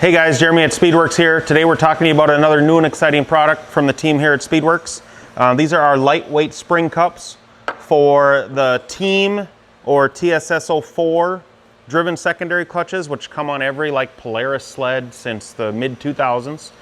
Hey guys, Jeremy at Speedwerx here. Today we're talking to you about another new and exciting product from the team here at Speedwerx. These are our lightweight spring cups for the team or TSS04 driven secondary clutches, which come on every Polaris sled since the mid 2000s.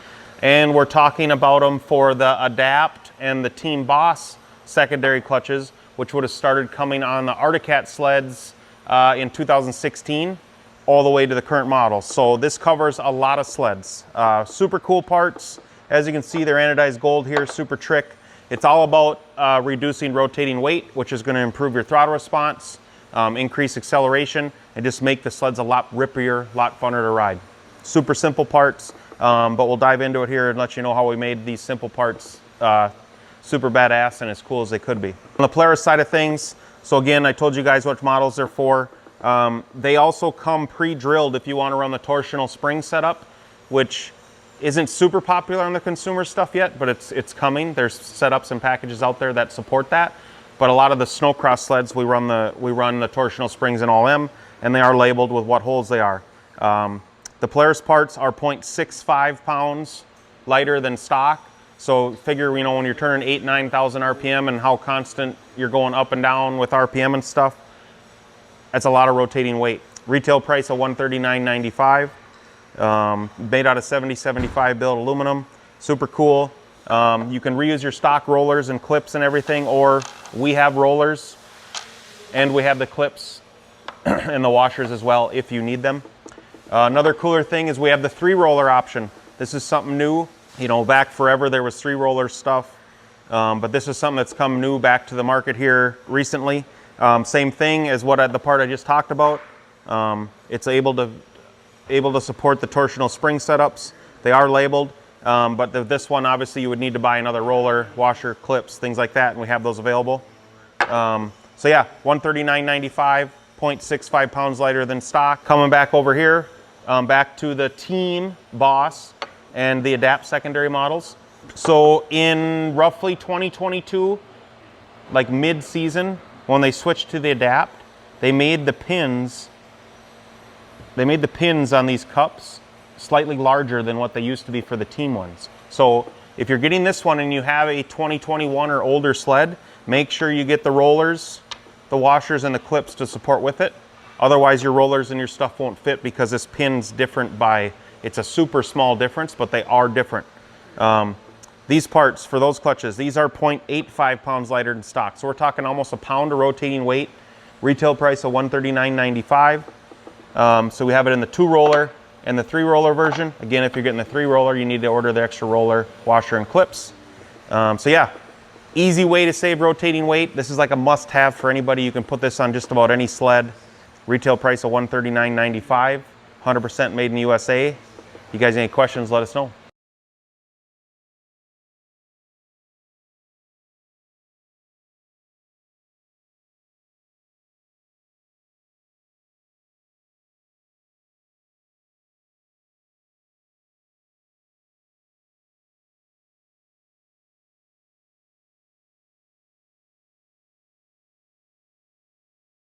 And we're talking about them for the Adapt and the Team Boss secondary clutches, which would have started coming on the Wildcat sleds in 2016. All the way to the current model. So this covers a lot of sleds. Super cool parts. As you can see, they're anodized gold here, super trick. It's all about reducing rotating weight, which is going to improve your throttle response, increase acceleration, and just make the sleds a lot rippier, a lot funner to ride. Super simple parts, but we'll dive into it here and let you know how we made these simple parts super badass and as cool as they could be. On the Polaris side of things, so again, I told you guys what models they're for. They also come pre-drilled if you want to run the torsional spring setup, which isn't super popular on the consumer stuff yet, but it's coming. There's setups and packages out there that support that. But a lot of the snowcross sleds, we run the torsional springs in all them, and they are labeled with what holes they are. The Polaris parts are 0.65 pounds lighter than stock. So figure, you know, when you're turning 9,000 RPM and how constant you're going up and down with RPM and stuff, that's a lot of rotating weight. Retail price of $139.95. Made out of 70-75 billet aluminum. Super cool. You can reuse your stock rollers and clips and everything, or we have rollers and we have the clips and the washers as well if you need them. Another cooler thing is we have the 3-roller option. This is something new. You know, back forever there was 3-roller stuff, but this is something that's come new back to the market here recently. Same thing as the part I just talked about. It's able to support the torsional spring setups. They are labeled, but this one obviously you would need to buy another roller, washer, clips, things like that, and we have those available. So yeah, $139.95, 0.65 pounds lighter than stock. Coming back over here, back to the Team Boss and the Adapt secondary models. So in roughly 2022, like mid-season, when they switched to the Adapt, they made the pins on these cups slightly larger than what they used to be for the team ones. So if you're getting this one and you have a 2021 or older sled, make sure you get the rollers, the washers, and the clips to support with it. Otherwise your rollers and your stuff won't fit because this pin's different it's a super small difference, but they are different. These parts for those clutches, these are 0.85 pounds lighter than stock. So we're talking almost a pound of rotating weight. Retail price of $139.95. So we have it in the 2-roller and the 3-roller version. Again, if you're getting the 3-roller, you need to order the extra roller, washer, and clips. So yeah, easy way to save rotating weight. This is like a must-have for anybody. You can put this on just about any sled. Retail price of $139.95. 100% made in the USA. You guys have any questions, let us know.